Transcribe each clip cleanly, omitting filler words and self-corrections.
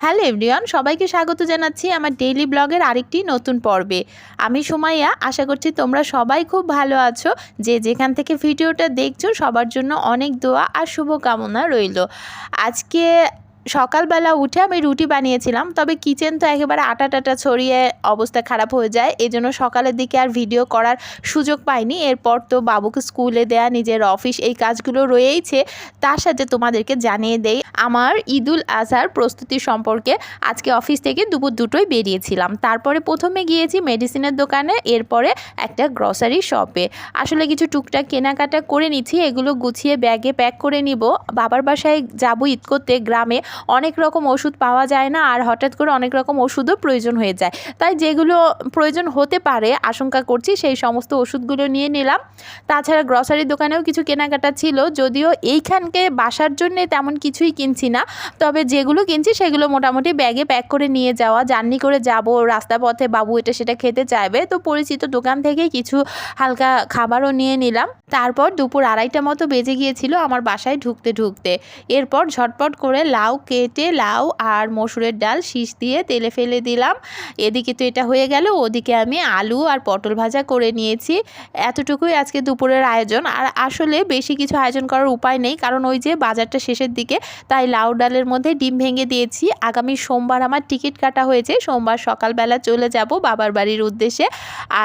Hello everyone, সবাইকে স্বাগত জানাচ্ছি আমার ডেইলি ব্লগের আরেকটি নতুন পর্বে। আমি সুমাইয়া, আশা করছি তোমরা সবাই খুব ভালো আছো। যে যেখান থেকে ভিডিওটা দেখছো সবার জন্য অনেক দোয়া আর শুভকামনা রইল। আজকে সকালবেলা উঠে আমি রুটি বানিয়েছিলাম, তবে কিচেন তো একেবারে আটা টাটা ছড়িয়ে অবস্থা খারাপ হয়ে যায়, এই জন্য সকালের দিকে আর ভিডিও করার সুযোগ পাইনি। এরপর তো বাবুকে স্কুলে দেয়া, নিজের অফিস, এই কাজগুলো রয়েইছে। তার সাথে তোমাদেরকে জানিয়ে দেই আমার ঈদুল আজহার প্রস্তুতি সম্পর্কে। আজকে অফিস থেকে দুপুর দুটোই বেরিয়েছিলাম, তারপরে প্রথমে গিয়েছি মেডিসিনের দোকানে, এরপরে একটা গ্রসারি শপে। আসলে কিছু টুকটাক কেনাকাটা করে নিচ্ছি, এগুলো গুছিয়ে ব্যাগে প্যাক করে নিব। বাবার বাসায় যাবো ঈদ করতে, গ্রামে অনেক রকম ওষুধ পাওয়া যায় না, আর হঠাৎ করে অনেক রকম ওষুধও প্রয়োজন হয়ে যায়। তাই যেগুলো প্রয়োজন হতে পারে আশঙ্কা করছি সেই সমস্ত ওষুধগুলো নিয়ে নিলাম। তাছাড়া গ্রসারির দোকানেও কিছু কেনাকাটা ছিল, যদিও এইখানকে বাসার জন্যে তেমন কিছুই কিনছি না, তবে যেগুলো কিনছি সেগুলো মোটামুটি ব্যাগে প্যাক করে নিয়ে যাওয়া। জার্নি করে যাব, রাস্তা পথে বাবু এটা সেটা খেতে চাইবে, তো পরিচিত দোকান থেকে কিছু হালকা খাবারও নিয়ে নিলাম। তারপর দুপুর 2:30 মতো বেজে গিয়েছিল আমার বাসায় ঢুকতে। এরপর ঝটপট করে লাউ কেটে, লাউ আর মসুরের ডাল শীষ দিয়ে তেলে ফেলে দিলাম। এদিকে তো এটা হয়ে গেল, ওদিকে আমি আলু আর পটল ভাজা করে নিয়েছি। এতটুকুই আজকে দুপুরের আয়োজন। আর আসলে বেশি কিছু আয়োজন করার উপায় নেই, কারণ ওই যে বাজারটা শেষের দিকে, তাই লাউ ডালের মধ্যে ডিম ভেঙে দিয়েছি। আগামী সোমবার আমার টিকিট কাটা হয়েছে, সোমবার সকালবেলা চলে যাব বাবার বাড়ির উদ্দেশ্যে।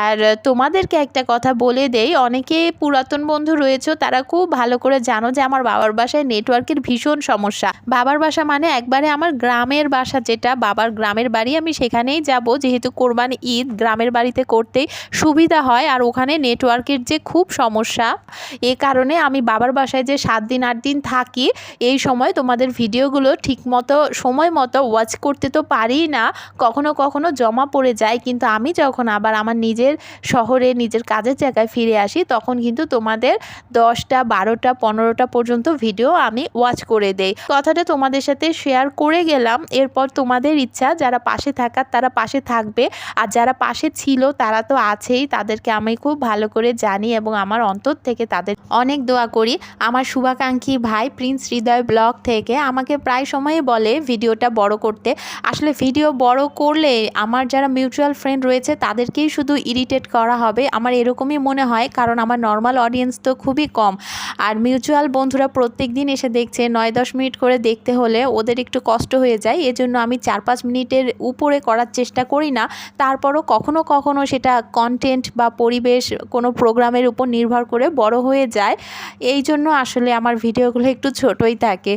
আর তোমাদেরকে একটা কথা বলে দেই, অনেকে পুরাতন বন্ধু রয়েছে, তারা খুব ভালো করে জানো যে আমার বাবার বাসায় নেটওয়ার্কের ভীষণ সমস্যা। বাবার বাসা মানে একবারে আমার গ্রামের বাসা, যেটা বাবার গ্রামের বাড়ি, আমি সেখানেই যাব, যেহেতু কোরবানি ঈদ গ্রামের বাড়িতে করতেই সুবিধা হয়। আর ওখানে নেটওয়ার্কের যে খুব সমস্যা, এ কারণে আমি বাবার বাসায় যে 7 দিন 8 দিন থাকি, এই সময় তোমাদের ভিডিওগুলো ঠিকমতো সময় মতো ওয়াচ করতে তো পারি না, কখনো কখনো জমা পড়ে যায়। কিন্তু আমি যখন আবার আমার নিজের শহরে নিজের কাজের জায়গায় ফিরে আসি, তখন কিন্তু তোমাদের 10টা 12টা 15টা পর্যন্ত ভিডিও আমি ওয়াচ করে দেই। কথাটা তোমাদের সাথে শেয়ার করে গেলাম। এরপর তোমাদের ইচ্ছা, যারা পাশে থাকার তারা পাশে থাকবে, আর যারা পাশে ছিল তারা তো আছেই, তাদেরকে আমি খুব ভালো করে জানি এবং আমার অন্তর থেকে তাদের অনেক দোয়া করি। আমার শুভাকাঙ্ক্ষী ভাই প্রিন্স হৃদয় ব্লগ থেকে আমাকে প্রায় সময়ই বলে ভিডিওটা বড় করতে। আসলে ভিডিও বড় করলে আমার যারা মিউচুয়াল ফ্রেন্ড রয়েছে তাদেরকেই শুধু ইরিটেট করা হবে, আমার এরকমই মনে হয়, কারণ আমার নর্মাল অডিয়েন্স তো খুবই কম। আর মিউচুয়াল বন্ধুরা প্রত্যেক দিন এসে দেখছে, 9-10 মিনিট করে দেখতে হলে ওদের একটু কষ্ট হয়ে যায়, এজন্য আমি 4-5 মিনিটের উপরে করার চেষ্টা করি না। তারপরও কখনো কখনো সেটা কন্টেন্ট বা পরিবেশ কোনো প্রোগ্রামের উপর নির্ভর করে বড় হয়ে যায়, এই জন্য আসলে আমার ভিডিওগুলো একটু ছোটই থাকে।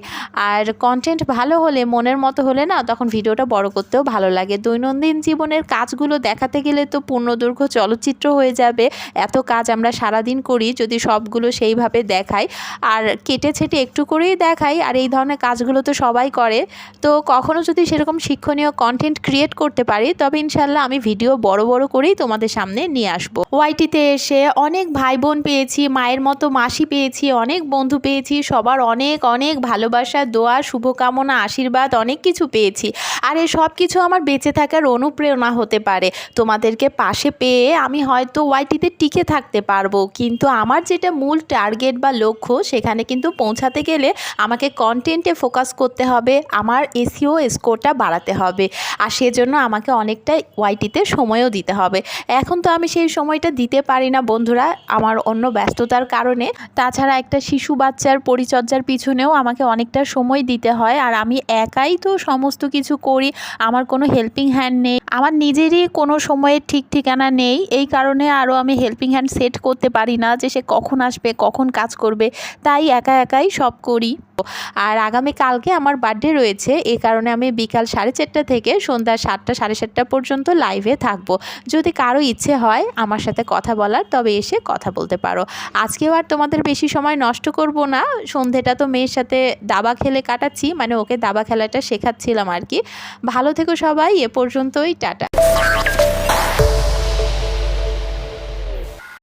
আর কন্টেন্ট ভালো হলে, মনের মতো হলে না, তখন ভিডিওটা বড় করতেও ভালো লাগে। দৈনন্দিন জীবনের কাজগুলো দেখাতে গেলে তো পূর্ণদৈর্ঘ্য চলচ্চিত্র হয়ে যাবে। এত কাজ আমরা সারাদিন করি, যদি সবগুলো সেইভাবে দেখাই আর কেটে ছেটে একটু করেই দেখাই, আর এই ধরনের কাজগুলো তো সবাই করে, তো কখনো যদি সেরকম শিক্ষণীয় কন্টেন্ট ক্রিয়েট করতে পারি, তবে ইনশাল্লাহ আমি ভিডিও বড় বড় করেই তোমাদের সামনে নিয়ে আসবো। ওয়াইটিতে এসে অনেক ভাই বোন পেয়েছি, মায়ের মতো মাসি পেয়েছি, অনেক বন্ধু পেয়েছি, সবার অনেক অনেক ভালোবাসা, দোয়া, শুভকামনা, আশীর্বাদ, অনেক কিছু পেয়েছি। আর এই সব কিছু আমার বেঁচে থাকার অনুপ্রেরণা হতে পারে। তোমাদেরকে পাশে পেয়ে আমি হয়তো ওয়াইটিতে টিকে থাকতে পারবো, কিন্তু আমার যেটা মূল টার্গেট বা লক্ষ্য, সেখানে কিন্তু পৌঁছাতে গেলে আমাকে কন্টেন্টে ফোকাস করতে হবে, আমার এসইও স্কোরটা বাড়াতে হবে, আর সেজন্য আমাকে অনেকটা ওয়াইটিতে সময়ও দিতে হবে। এখন তো আমি সেই সময়টা দিতে পারি না বন্ধুরা, আমার অন্য ব্যস্ততার কারণে। তাছাড়া একটা শিশু বাচ্চার পরিচর্যার পিছনেও আমাকে অনেকটা সময় দিতে হয়, আর আমি একাই তো সমস্ত কিছু করি, আমার কোনো হেল্পিং হ্যান্ড নেই, আমার নিজেরই কোনো সময়ের ঠিক ঠিকানা নেই। এই কারণে আরও আমি হেল্পিং হ্যান্ড সেট করতে পারি না, যে সে কখন আসবে, কখন কাজ করবে, তাই একাই সব করি। আর আগামী কালকে আমার বার্থডে রয়েছে, এই কারণে আমি বিকাল 4:30 থেকে সন্ধ্যা 7টা 7:30 পর্যন্ত লাইভে থাকবো। যদি কারো ইচ্ছে হয় আমার সাথে কথা বলার, তবে এসে কথা বলতে পারো। আজকেও আর তোমাদের বেশি সময় নষ্ট করব না, সন্ধেটা তো মেয়ের সাথে দাবা খেলে কাটাচ্ছি, মানে ওকে দাবা খেলাটা শেখাচ্ছিলাম আর কি। ভালো থেকো সবাই, এ পর্যন্তই, টাটা।